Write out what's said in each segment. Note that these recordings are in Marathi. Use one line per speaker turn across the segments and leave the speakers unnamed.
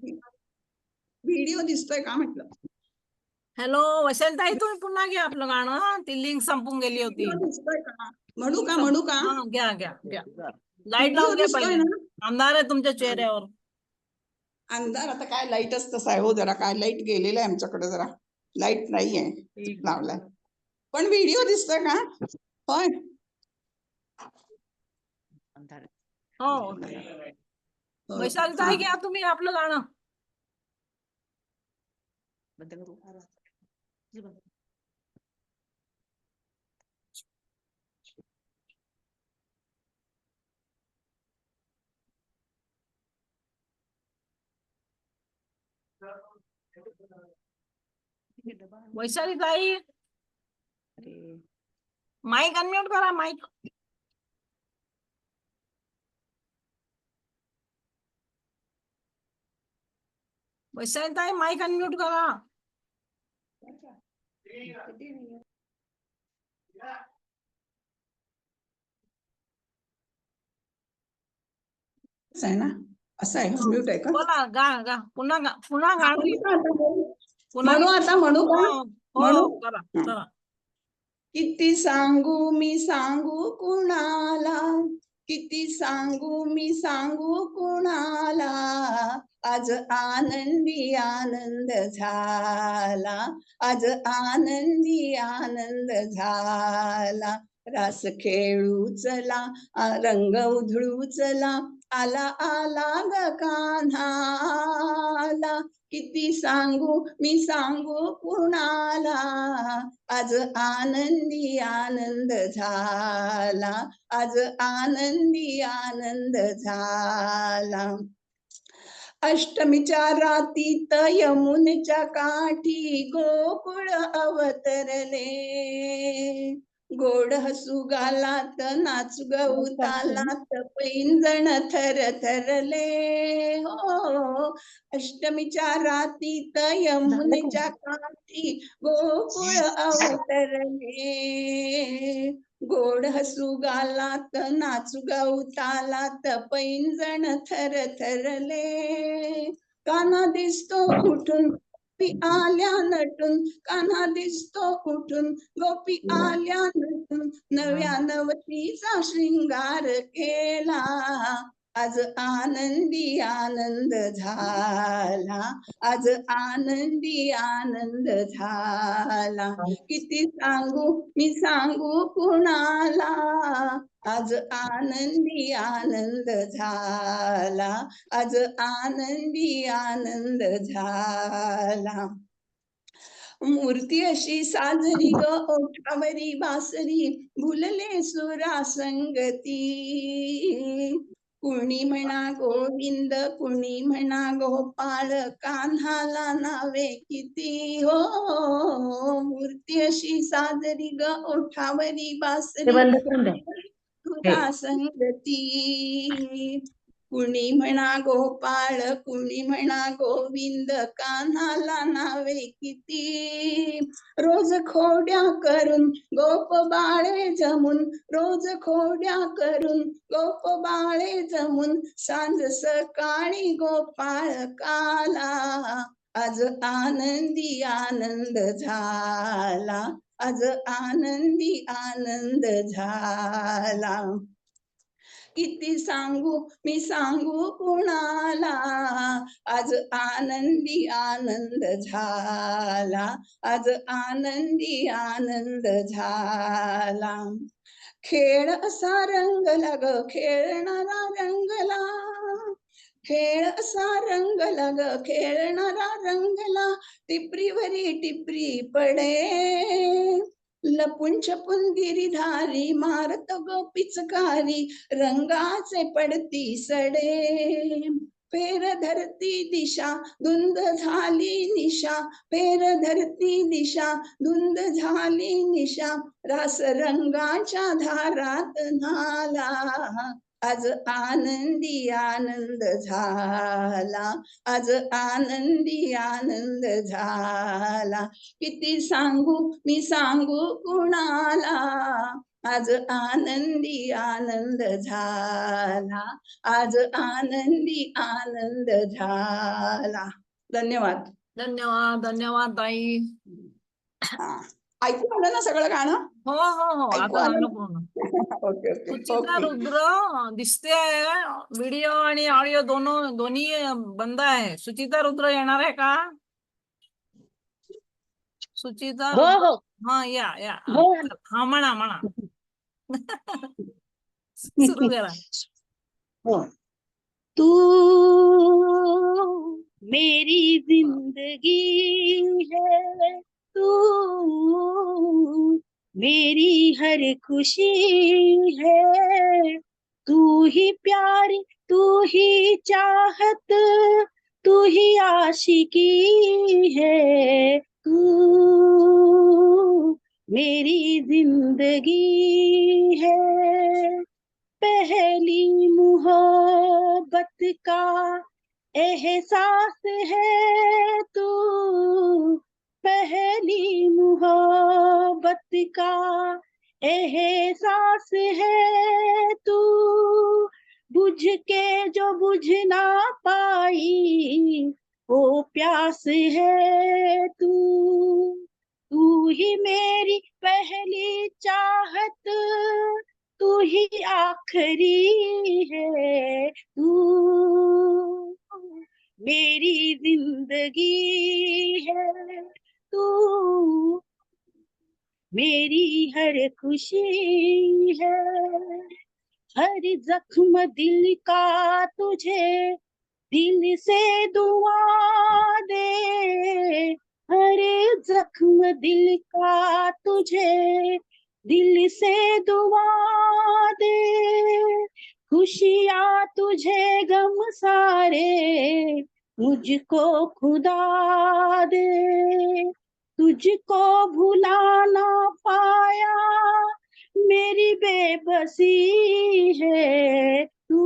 व्हिडिओ दिसतोय का म्हटलं?
हॅलो वैशालीताई, तुम्ही पुन्हा घ्या आपलं गाणं. ती लिंक संपून गेली होती.
व्हिडिओ दिसतोय का? म्हणू का?
हा, घ्या घ्या घ्या. लाईट
व्हिडिओ
लावून घ्या
दिसतोय
पहिले.
ना?
अंधार आहे तुमच्या चेहऱ्यावर.
अंधार आता काय, लाईटच तसा आहे हो. जरा काय लाईट गेलेला आहे आमच्याकडे, जरा लाईट नाहीये
ठीक.
लावलाय. पण व्हिडिओ दिसतोय का? होय.
हो वैशालीताई, घ्या तुम्ही आपलं गाणं. वैशालीताई, माईक अनम्यूट करा. माईक. वैशालीताई, माईक अनम्यूट करा.
असं आहे ना? असं आहे, म्यूट आहे का?
बोला, गा गा पुन्हा गाणं.
म्हणू आता, म्हणू का? म्हणू.
हो करा करा.
किती सांगू मी सांगू कुणाला, किती सांगू मी सांगू कुणाला, आज आनंदी आनंद झाला, आज आनंदी आनंद झाला. रास खेळू चला, रंग उधळू चला, आला आला ग कान्हा आला. किती सांगू मी सांगू कुणाला, आज आनंदी आनंद झाला, आज आनंदी आनंद झाला. अष्टमीच्या रातीत यमुनेच्या काठी गोकुळ अवतरले, गोड हसू गालात नाचू गऊ तालात पैंजण थरथरले. हो, अष्टमीच्या रातीत यमुनेच्या काठी गोकुळ अवतरले, गोड हसू गालात नाचू गऊ तालात पैंजण थरथरले. कान्हा दिसतो उठून गोपी आल्या नटून, कान्हा दिसतो उठून गोपी आल्या नटून, नव्या नवतीचा श्रृंगार केला, आज आनंदी आनंद झाला, आज आनंदी आनंद झाला. किती सांगू मी सांगू कुणाला, आज आनंदी आनंद झाला, आज आनंदी आनंद झाला. मूर्ती अशी साजरी ग ओठावरी बासरी, भुलले सुरा संगती, कुणी म्हणा गोविंद कुणी म्हणा गोपाळ, कान्हाला नावे किती. हो, मूर्ती अशी साजरी ग ओठावरी बासरी, सुरा संगती, कुणी म्हणा गोपाळ कुणी म्हणा गोविंद, कान्हाला नावे किती. रोज खोड्या करून गोप बाळे जमून, रोज खोड्या करून गोप बाळे जमून, सांज सकाळी गोपाळ काला, आज आनंदी आनंद झाला, आज आनंदी आनंद झाला. किती सांगू मी सांगू कुणाला, आज आनंदी आनंद झाला, आज आनंदी आनंद झाला. खेळ असा रंगला ग खेळणारा रंगला, खेळ असा रंगला ग खेळणारा रंगला, टिपरीवरी टिपरी पडे, लपून छपून गिरीधारी मारत ग पिचकारी, रंगाचे पडती सडे. फेर धरती दिशा धुंद झाली निशा, फेर धरती दिशा धुंद झाली निशा, रास रंगाच्या धारात न्हाला, आज आनंदी आनंद झाला, आज आनंदी आनंद झाला. किती सांगू मी सांगू कुणाला, आज आनंदी आनंद झाला, आज आनंदी आनंद झाला. धन्यवाद.
धन्यवाद धन्यवाद ताई.
हा, ऐकू आलं ना सगळं गाणं?
हो हो हो,
ऐकू
आता
आलं
झालं
ना?
पूर्ण.
Okay okay
Suchita
okay.
Rudra दिसते, व्हिडिओ आणि ऑडिओ दोन्ही बंद आहे. सुचिता रुद्र येणार आहे का? सुचिता
हो
रुद्र,
हो
हा या या.
हो.
हा म्हणा म्हणा. सुरू करा.
हो. तू मेरी जिंदगी है, तू मेरी हर खुशी है, तू ही प्यार, तू ही चाहत, तू ही आशिकी है, तू मेरी जिंदगी है। पहली मोहब्बत का एहसास है तू, पहली मोहब्बत का एहसास है तू, बुझ के जो बुझ ना पाई वो प्यास है तू, तू ही मेरी पहली चाहत, तू ही आखिरी है, तू मेरी जिंदगी है, तू मेरी हर खुशी है। हर जख्म दिल का तुझे दिल से दुआ दे, हर जख्म दिल का तुझे दिल से दुआ दे, खुशियाँ तुझे गम सारे मुझको खुदा दे, तुझको भुला ना पाया मेरी बेबसी है, तू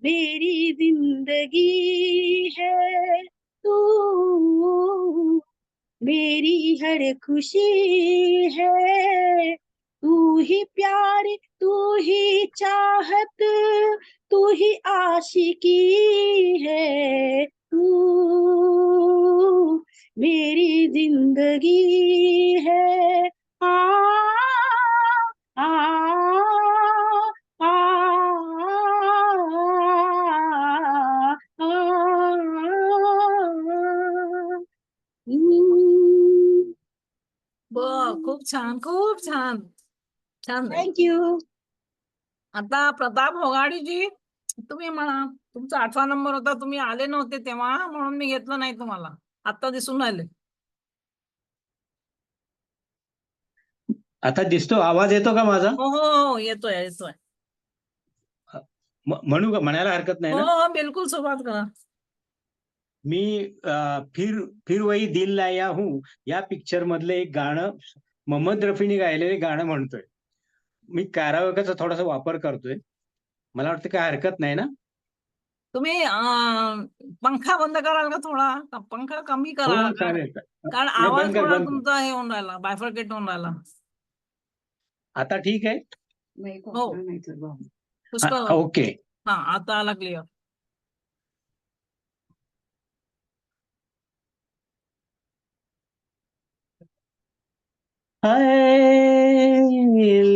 मेरी जिंदगी है, तू मेरी हर खुशी है, तू ही प्यार, तू ही चाहत, तू ही आशिकी है, तू मेरी जिंदगी है। आ आ आ
खूप छान खूप छान. छान झालं.
थँक्यू.
आता प्रताप होगाडीजी तुम्ही म्हणा. तुमचा 8वा नंबर होता, तुम्ही आले नव्हते तेव्हा म्हणून मी घेतलं नाही तुम्हाला. आता दिसून राहिले.
आता दिसतो, आवाज येतो का माझा?
हो हो हो, येतोय येतोय.
म्हणू का? म्हणायला हरकत नाही
हो
ना?
हो, बिलकुल सुरुवात करा.
मी फिर फिर वही दिल लाया हूं या पिक्चर मधले एक गाणं मोहम्मद रफीने गायलेले गाणं म्हणतोय. मी काराओकेचा थोडासा वापर करतोय. मला वाटतं काय हरकत नाही ना?
तुम्ही पंखा बंद कराल का थोडा? पंखा कमी
हो
करा,
चालेल.
कारण
नाही,
आवाज
बंद कर
थोडा
बंद कर.
तुमचा हे होऊन राहिला, बायफर्केट होऊन राहिला.
आता ठीक आहे?
हो, पुष्कळ.
ओके.
हा, आता आला क्लिअर.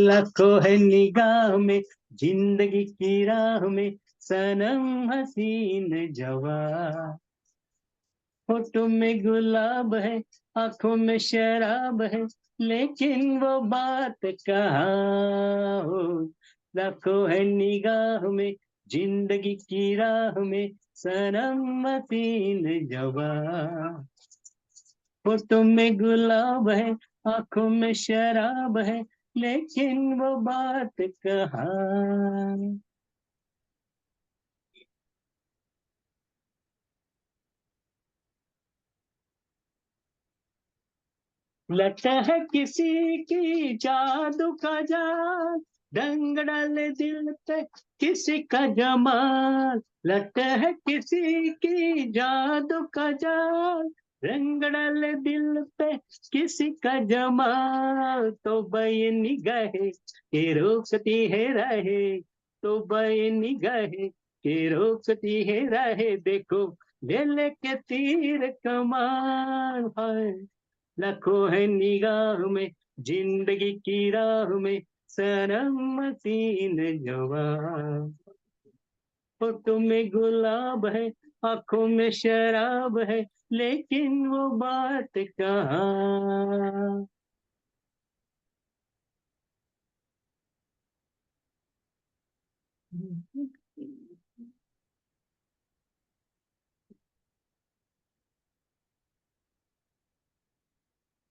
लाखों है निगाह में जिंदगी की राह में सनम हसीन जवां, होठों में गुलाब है आंखों में शराब है लेकिन वो बात कहाँ हो, लाखों है निगाह में जिंदगी की राह में सनम हसीन जवां, होठों में गुलाब है आंखों में शराब है लेकिन वो बात कहाँ. लगता है किसी की जादू का जाल, दंग डाले दिल पे किसी का जमाल, लगता है किसी की जादू का जाल, रंग डाले दिल पे किसी का जमाल, तो निगाहे के रोकती है राहे, तो निगाहे के रोकती है राहे, देखो ले लेके तीर कमान है, लाखों है निगाह में जिंदगी की राह में, सनम हसीन जवान, होठों में गुलाब है, आंखों में शराब है, लेकिन वो बात कहाँ।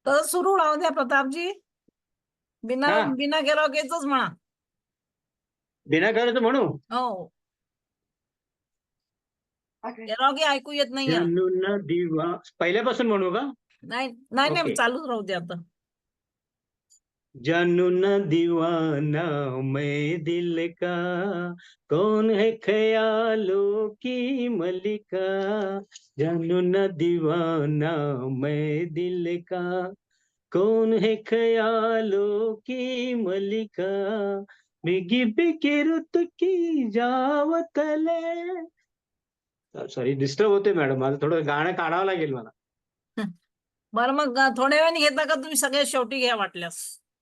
तर सुरू राहू द्या प्रतापजी, बिना
हा
बिना केराओकेचंच म्हणा.
बिना करायचं म्हणू.
हो, केराओके ऐकू येत नाहीये.
जानू ना दिवा पहिल्यापासून म्हणू का?
नाही नाही नाही,
ओके.
चालूच राहू दे आता.
जानू ना दीवाना मैं दिल का, कौन है ख्यालों की मलिका, जानू ना दीवाना मैं दिल का, कौन है ख्यालों की मलिका, भीगी भीगी रुत की जावतले. सॉरी डिस्टर्ब होते मॅडम, माझं थोडं गाणं काढावं लागेल मला.
बरं मग थोड्या वेळाने घेता का तुम्ही? सगळे शेवटी घ्या वाटल्यास,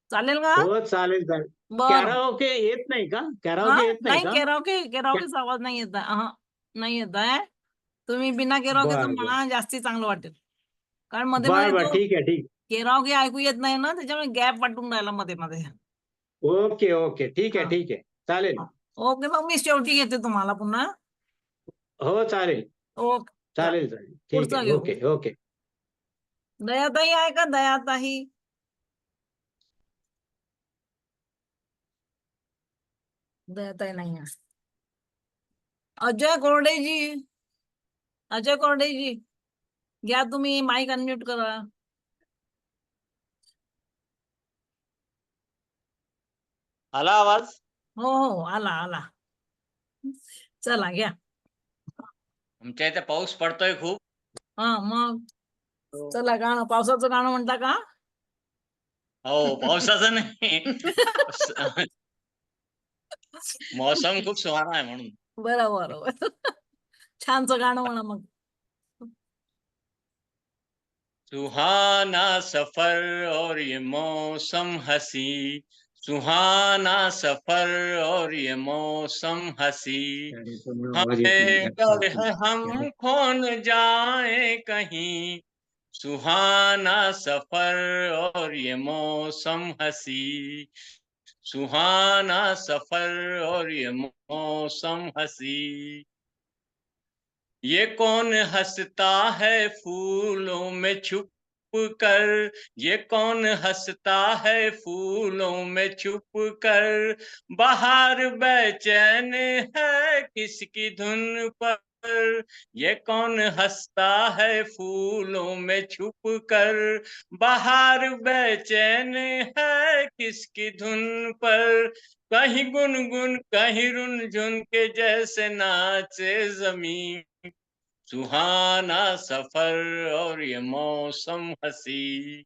चालेल का?
हो चालेल चालेल.
बरं.
कॅराओके येत नाही का? कॅराओके येत नाही
नाही,
का?
केराओकेचा आवाज नाही येत आहे. नाही येत आहे. तुम्ही बिना केराओकेचं
बर बर
म्हणा, जास्ती चांगलं वाटेल. कारण मध्ये
बर
मध्ये
बर
तो
ठीक आहे ठीक.
केराओके ऐकू येत नाही ना, त्याच्यामुळे गॅप वाटून राहिला मध्ये मध्ये.
ओके ओके ठीक आहे
हा.
ठीक आहे चालेल.
ओके, मग मी शेवटी घेते तुम्हाला पुन्हा.
हो चालेल
ओके,
चालेल चालेल ठीक
पुढचा
आहे.
घेऊ.
Okay okay.
दयाताई आहे का? दयाताई, दयाताई नाही आहे. अजय कोरडेजी, अजय कोरडेजी घ्या तुम्ही, माईक अनम्यूट करा.
आला आवाज?
हो हो, आला आला. चला घ्या.
आमच्या इथे पाऊस पडतोय खूप.
हा मग चला, गाणं, पावसाचं गाणं म्हणता का?
हो, पावसाचं नाही. मौसम खूप सुहाना आहे म्हणून.
बरोबर बरोबर. छानचं गाणं म्हणा मग.
सुहाना सफर और ये मौसम हसी, सुहाना सफर और ये मौसम हसी, हमें डर है हम खो न जाए कहीं, सुहाना सफर और ये मौसम हसी, सुहाना सफर और ये मौसम हसी, ये कौन हंसता है फूलों में छुप कर, ये कौन हंसता है फूलों में छुप कर, बाहर बेचैन है किसकी धुन पर, ये कौन हंसता है फूलों में छुप कर, बाहर बेचैन है किसकी धुन पर, कहीं गुनगुन कहीं रुनझुन के जैसे नाचे जमीन, सुहाना सफर और ये मौसम हसी,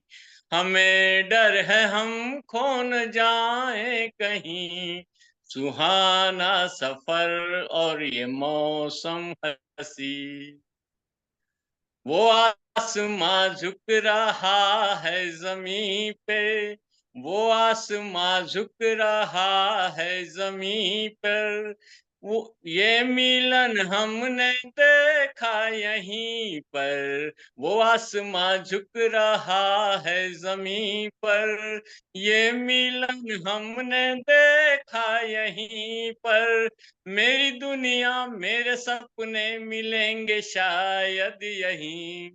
हमें डर है हम खो न जाए कहीं, सुहाना सफर और ये मौसम हसी, वो आसमां झुक रहा है जमीन पे, वो आसमां झुक रहा है जमीन पर, वो ये मिलन हमने देखा यहीं पर, वो आसमां झुक रहा है जमीन पर, ये मिलन हमने देखा यहीं पर, मेरी दुनिया मेरे सपने मिलेंगे शायद यहीं,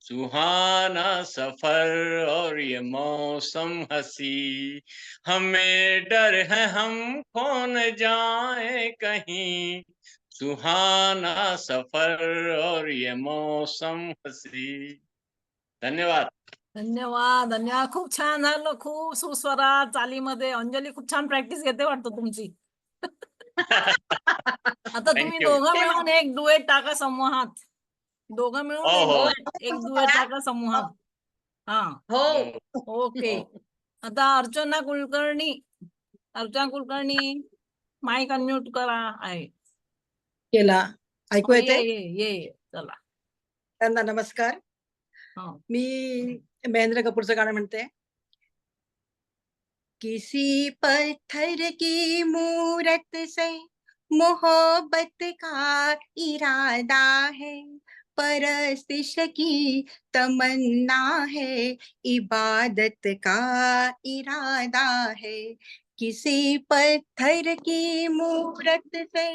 सुहाना सफर और ये मौसम हसी, हमें डर है हम खो न जाए कहीं, सुहाना सफर और ये मौसम हसी. धन्यवाद.
धन्यवाद धन्यवाद. खूप छान झालं, खूप सुस्वरात चालीमध्ये. अंजली खूप छान प्रॅक्टिस घेते वाटतं तुमची. आता तुम्ही
Thank you.
दोघं मिळून एक डुएट टाका संवाहात. दोघं मिळून
हो,
एक
हो.
एक दुएटाचा समूह. हा,
हो
ओके. आता अर्चना कुलकर्णी, माईक अनम्यूट करा आहे.
केला. ऐकू
ये
येते?
ये ये चला.
त्यांना नमस्कार.
हा.
मी महेंद्र कपूरचं गाणं म्हणते. किसी पत्थर की मूरत से मोहब्बत का इरादा है, परस्तिश की तमन्ना है, इबादत का इरादा है. किसी पत्थर की मूरत से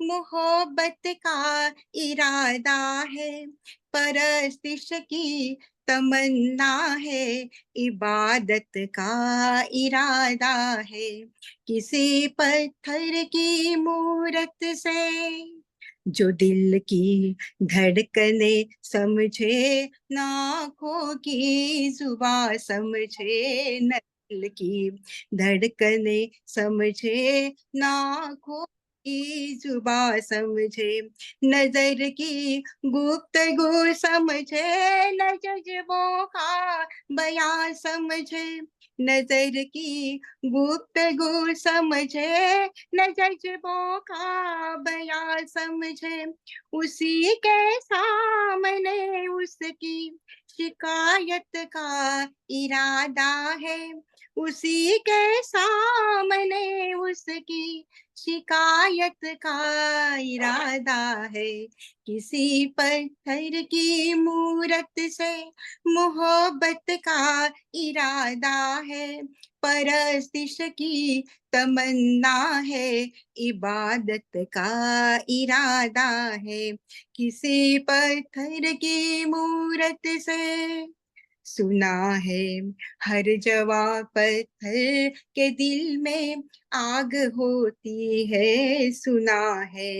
मोहब्बत का इरादा है, परस्तिश की तमन्ना है, इबादत का इरादा है. किसी पत्थर की मूरत से जो दिल की धड़कने समझे, नाखों की जुबां समझे, न दिल की धड़कने समझे, नाखों की जुबां समझे, नजर की गुफ्तगू समझे, न जज्बों का बयां समझे, नजर की गुफ्तगू समझे, न जज्बों का बयां समझे, उसी के सामने उसकी शिकायत का इरादा है, उसी के सामने उसकी शिकायत का इरादा है. किसी पत्थर की मूरत से मोहब्बत का इरादा है, परस्तिश की तमन्ना है, इबादत का इरादा है. किसी पत्थर की मूरत से सुना है हर जवा पत्थर के दिल में आग होती है, सुना है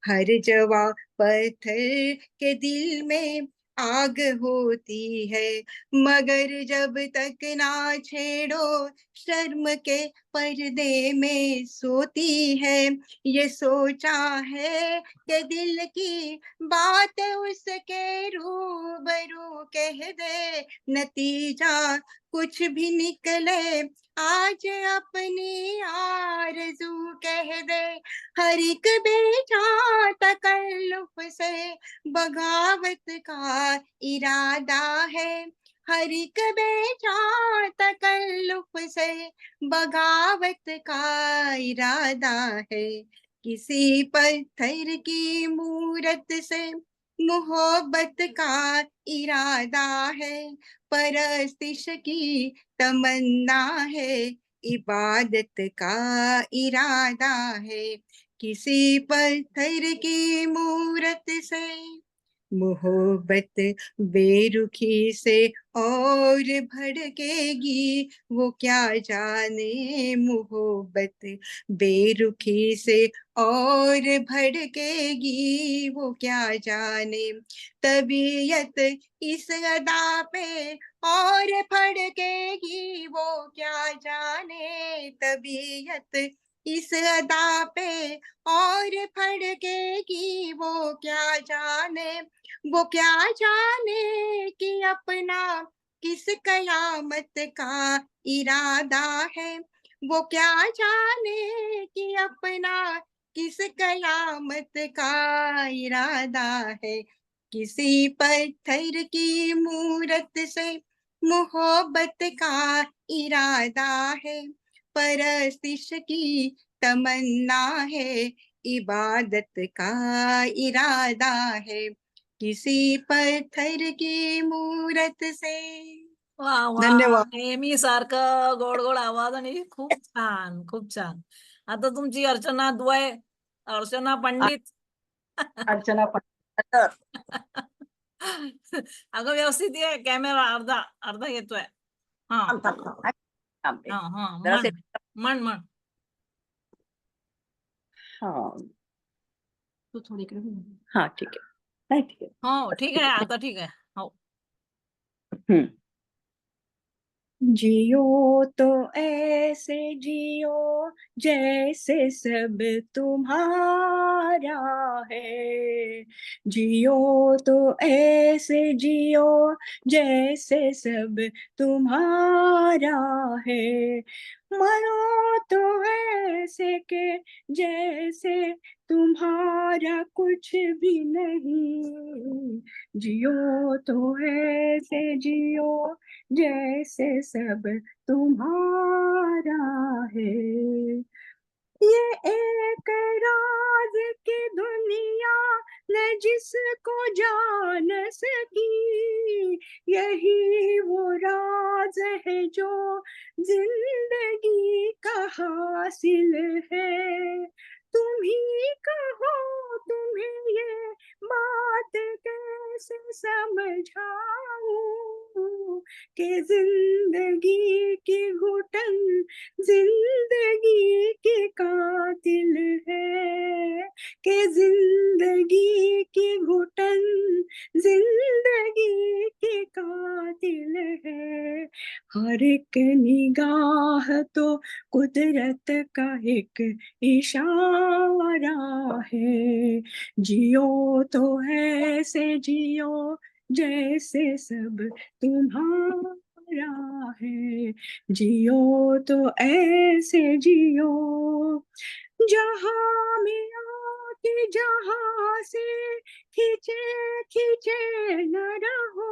हर जवा पत्थर के दिल में आग होती है, मगर जब तक ना छेड़ो शर्म के पर्दे में सोती है. ये सोचा है कि दिल की बात उसके रूबरू कह दे, नतीजा कुछ भी निकले आज अपनी आरज़ू कह दे. हर एक बेजा तकल्लुफ से बगावत का इरादा है, हर एक बेजा तकल्लुफ से बगावत का इरादा है. किसी पत्थर की मूरत से मोहब्बत का इरादा है, परस्तिश की तमन्ना है, इबादत का इरादा है. किसी पत्थर की मूरत से मोहब्बत बेरुखी से और भड़केगी, वो क्या जाने मोहब्बत बेरुखी से और भड़केगी, वो क्या जाने. तबीयत इस अदा पे और फड़केगी, वो क्या जाने. तबीयत इस अदा पे और फड़केगी, वो क्या जाने. वो क्या जाने कि अपना किस कयामत का इरादा है, वो क्या जाने कि अपना किस कयामत का इरादा है. किसी पत्थर की मूरत से मोहब्बत का इरादा है, परस्तिश की तमन्ना है, इबादत का इरादा है. किसी पत्थर की मूरत से.
वा वा,
धन्यवाद.
नेहमी सारखं गोड गोड आवाज आणि खूप छान, खूप छान. आता तुमची अर्चना पंडित.
अर्चना पंडित.
अगं व्यवस्थित ये, कॅमेरा अर्धा अर्धा येतोय. हा
थांबते.
हा हा
जरा
म्हण.
तू थोडी इकडे बोल. हा ठीक आहे. नाही ठीक आहे.
हो ठीक आहे, आता ठीक आहे. हो.
जियो तो ऐसे जियो जैसे सब तुम्हारा है, जियो तो ऐसे जियो जैसे सब तुम्हारा है, मरो तो ऐसे के जैसे तुम्हारा कुछ भी नहीं, जियो तो ऐसे जियो जैसे सब तुम्हारा है। ये एक राज की दुनिया न जिसको जान सकी, यही वो राज है जो जिंदगी का हासिल है। तुम ही कहो तुम्हें ये बात कैसे समझाऊं कि जिंदगी की घुटन जिंदगी की कातिल है, कि जिंदगी की घुटन जिंदगी की कातिल है। हर एक निगाह तो कुदरत का एक इशारा है, जियो तो ऐसे जियो जैसे सब तुम्हारा है, जियो तो ऐसे जियो। जहां में आके जहां से खींचे खींचे न रहो,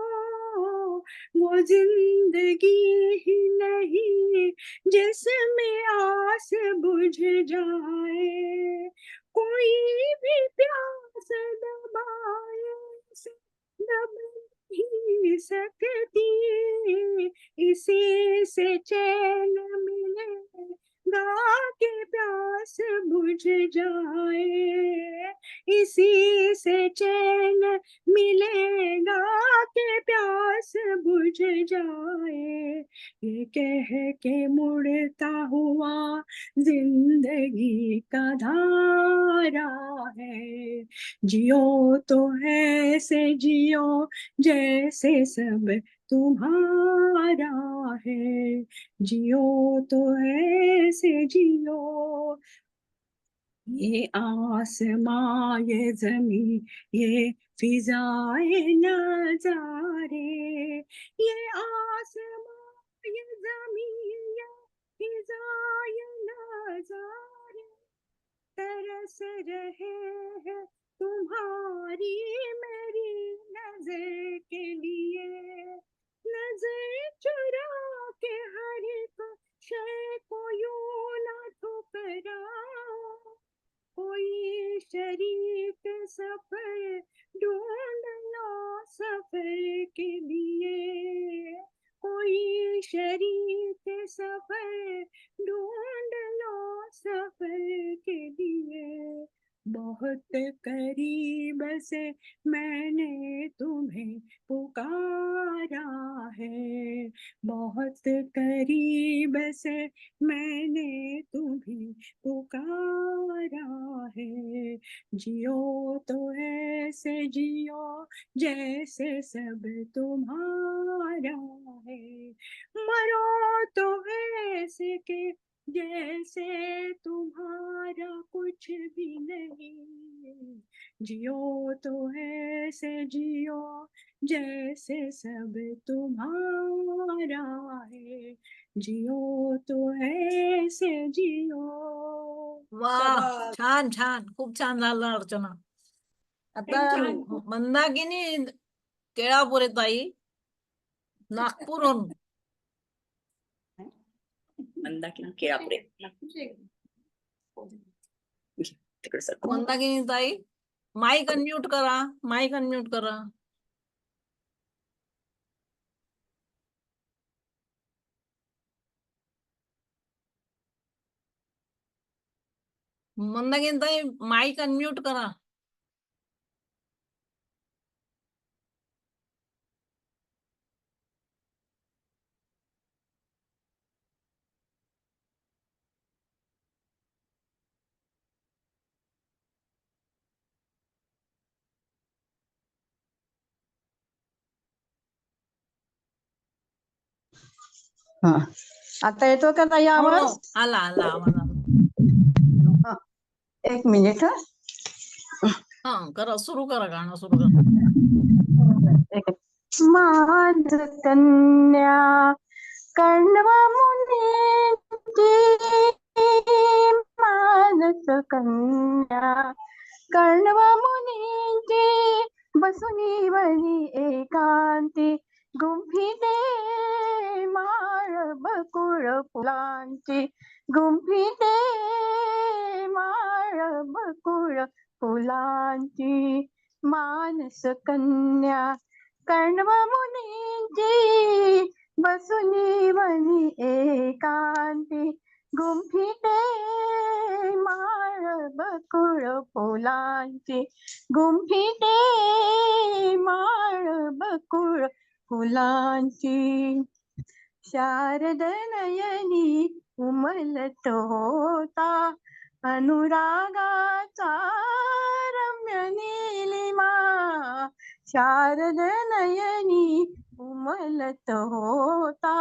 वो जिंदगी ही नहीं जिसमें आस बुझ जाए। कोई भी प्यास दबाए से दब नहीं सकती, इसी से चैन मिलेगा कि प्यास बुझ जाए, इसी से चैन मिलेगा कि प्यास बुझ जाए। ये कह के मुड़ता हुआ जिंदगी का धारा है, जियो तो ऐसे जियो जैसे सब तुम्हारा है, जियो तो ऐसे जियो। ये आसमां ये जमीन ये फिजाए नजारे, ये आसमां ये जमीन ये फिजाए नजारे तरस रहे हैं तुम्हारी मेरी नजर के लिए। नजर चुरा के हर एक शय को यूं ना ठुकराओ, कोई शरीक सफर ढूंढ लो सफर के लिए, कोई शरीक सफर ढूंढ लो सफर के लिए। बहुत करीब से मैंने तुम्हें पुकारा है, बहुत करीब से मैंने तुम्हें पुकारा है, जियो तो ऐसे जियो जैसे सब तुम्हारा है, मरो तो ऐसे के जैसे तुम्हारा कुछ भी नहीं, जियो तो ऐसे जियो जैसे सब तुम्हारा है, जियो तो ऐसे जियो।
वा,
शाबास.
छान छान, खूप छान झालं अर्चना. आता
Thank you.
मंदाकिनी केळापुरे ताई, नागपूरहून.
मंदाकिनी केळापुरे तिकडे सर.
मंदाकिनी ताई, माईक अनम्यूट करा, माईक अनम्यूट करा. मंदाकिनी ताई, माईक अनम्यूट करा.
हा. आता येतो का ताई
हो,
आवाज?
आला आला आवाज आला.
एक मिनिट हा.
हा करा, सुरू करा, गाणं सुरू करा.
मानस कन्या कण्व मुनींची, मानस कन्या कण्व मुनींची, बसुनी वनी एकांती, गुंफिते माळ बकुळ फुलांची, गुंफिते माळ बकुळ फुलांची. मानस कन्या कण्व मुनींची, बसुनी वनी एकांती, गुंफिते माळ बकुळ फुलांची, गुंफिते माळ बकुळ फुलांची. शारद नयनी उमलत होता, अनुरागाचा रम्य नीलिमा. शारद नयनी उमलत होता,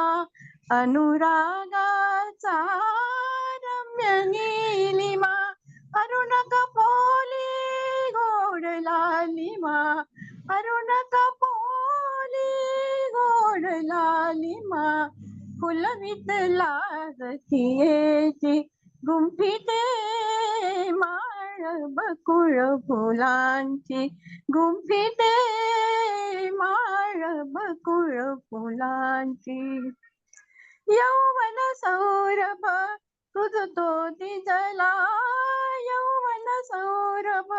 अनुरागाचा रम्य नीलिमा. अरुण कपोली गोड लालिमा, अरुण कपोली गोड लालिमा. फुलवित लागतीयेची, गुंफिते माळ बकुळ फुलांची, गुंफिते माळ बकुळ फुलांची. यौवन सौरभ तुझतो तिजला, यौवन सौरभ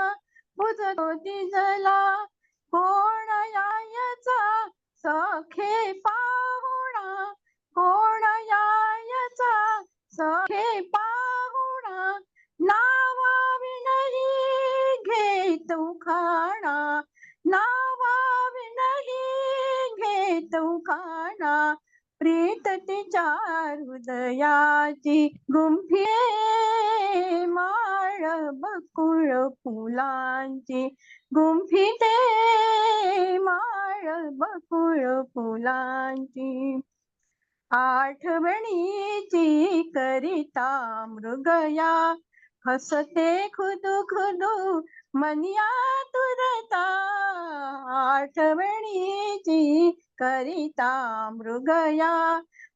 तुझतो तिजला. कोण यायचा सखे पाहुणा, कोण यायचा सखे पाहुणा. नावा विनही घेत उखाणा, नावा विनही घेत उखाणा. प्रीत तिच्या हृदयाची, गुंफिते माळ बकुळ फुलांची, गुंफिते माळ बकुळ फुलांची. आठवणीची करिता मृगया, हसते खुदू खुदू मनी आतुरता. आठवणीची करिता मृगया,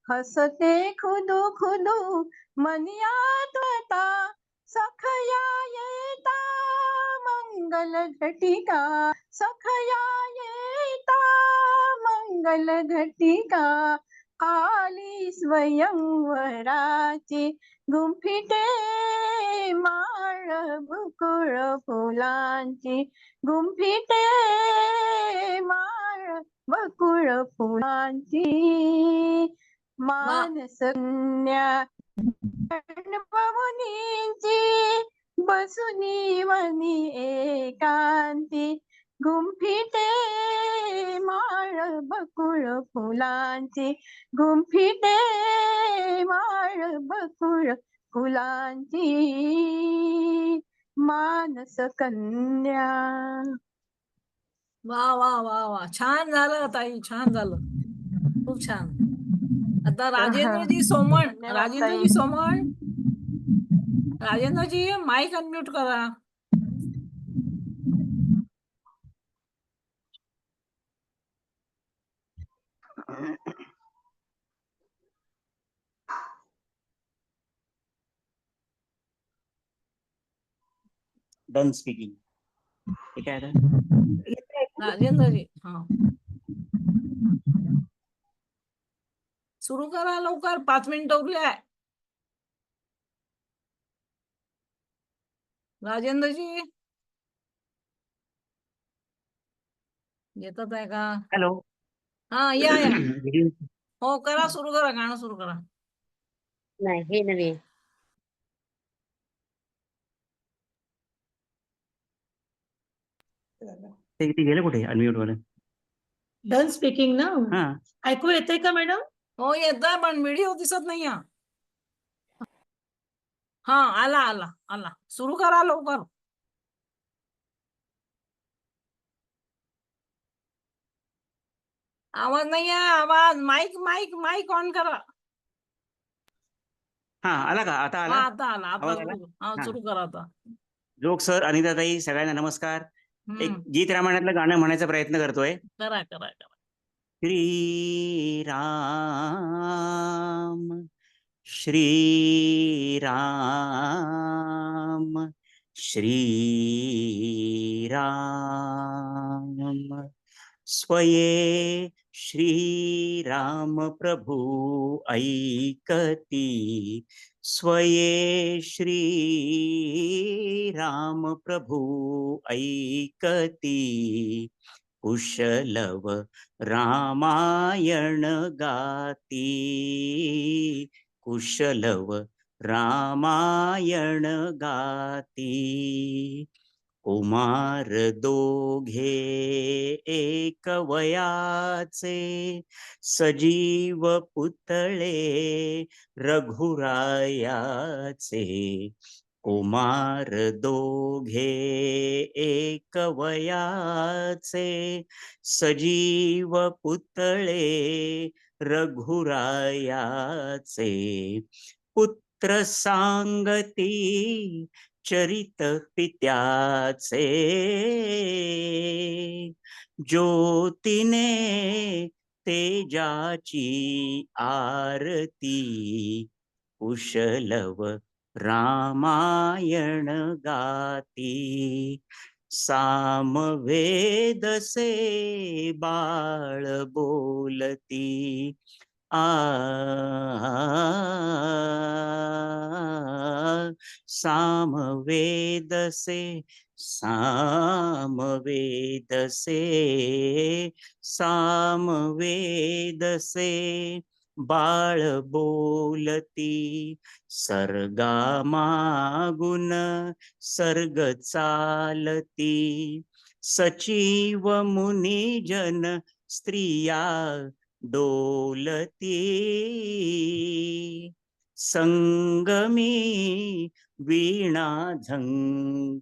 हसते खुदू खुदू मनी आतुरता. सखया येता मंगल घटिका, सखया येता मंगल घटिका. आली स्वयंवराची, गुंफिते माळ बकुळ फुलांची, गुंफिते माळ बकुळ फुलांची. मानस कन्या कण्व मुनींची, बसुनी वनी एकांती, गुंफिते माळ बकुळ फुलांची, गुंफिते माळ बकुळ फुलांची. मानस कन्या.
वा वा वा वा, छान झालं ताई, छान झालं, खूप छान. आता राजेंद्रजी सोमण,
धन्यवाद
राजेंद्रजी
ताई.
सोमण, राजेंद्रजी माईक अनम्यूट करा.
Done speaking. ठीक आहे
राजेंद्रजी हा सुरू करा लवकर, 5 मिनिटं उरले आहे. राजेंद्रजी येतात आहे का?
हॅलो.
हा या या, हो करा, सुरू करा, गाणं सुरू करा.
नाही हे नव्हे.
ते गेले कुठे अनम्यूट वाले?
डन स्पीकिंग ना.
हा
ऐकू येते का मॅडम?
हो येतं, पण व्हिडिओ दिसत नाही. हा आला आला आला, सुरू करा लवकर. आवाज नाही आहे, आवाज. माईक माईक माईक ऑन करा.
हा आला का? आता
हा
आला
आता आला, आता
आवाज आला?
सुरू, हा
हा.
सुरू करा आता.
जोग सर, अनिताताई, सगळ्यांना नमस्कार. एक गीत रामायणातलं गाणं म्हणायचा प्रयत्न करतोय.
करा करा करा.
श्री राम श्री राम श्री राम स्वये श्री राम प्रभु ऐकती स्वये श्री राम प्रभु ऐकती कुशलव रामायण गाती कुशलव रामायण गाती कुमार दोघे एक वयाचे सजीव पुतळे रघुरायाचे कुमार दोघे एक वयाचे सजीव पुतळे रघुरायाचे पुत्र सांगती चरित पित्याचे ज्योतीने तेजाची आरती कुशलव रामायण गाती सामवेद से बाळ बोलती सामवेद से बाळ बोलती सर्गामागुन सर्ग चालती सचिव मुनिजन स्त्रिया डोलती संगमी वीणा झंकारती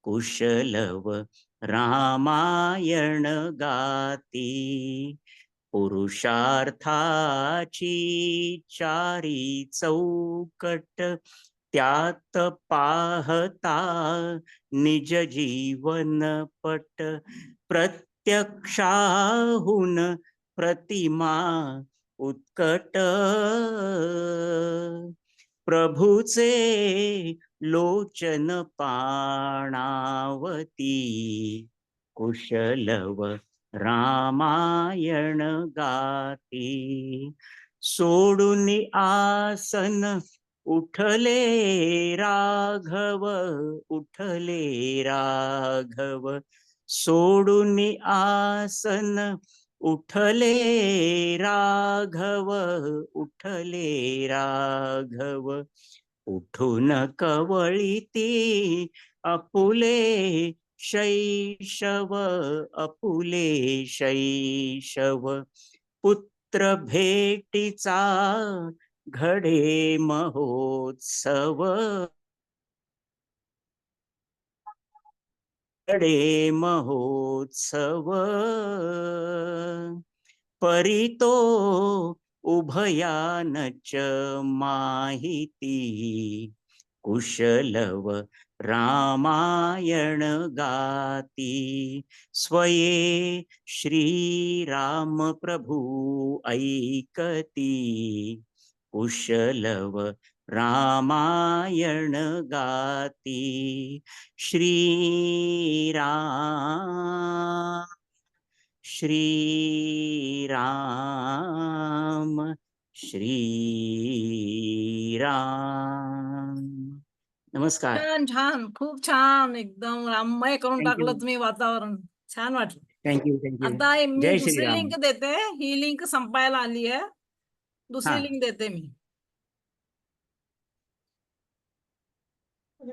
कुशलव रामायण गाती पुरुषार्थाची चारी चौकट त्यात पाहता निज जीवन पट प्रत्यक्षाहून प्रतिमा उत्कट प्रभूचे लोचन पाणावती कुशलव रामायण गाती सोडून आसन उठले राघव सोडून आसन उठले राघव उठून कवळीती आपुले शैशव पुत्र भेटीचा घडे महोत्सव परितो उभयानच माहिती कुशलव रामायण गाती स्वये श्री राम प्रभु ऐकती कुशलव रामायण गाती श्री राम नमस्कार.
छान छान, खूप छान, एकदम राममय करून
Thank you.
टाकलं तुम्ही वातावरण. छान वाटलं.
थँक्यू.
आता मी
जय
दुसरी
श्रीराम.
लिंक देते. ही लिंक संपायला आली आहे. दुसरी
हा.
लिंक देते मी.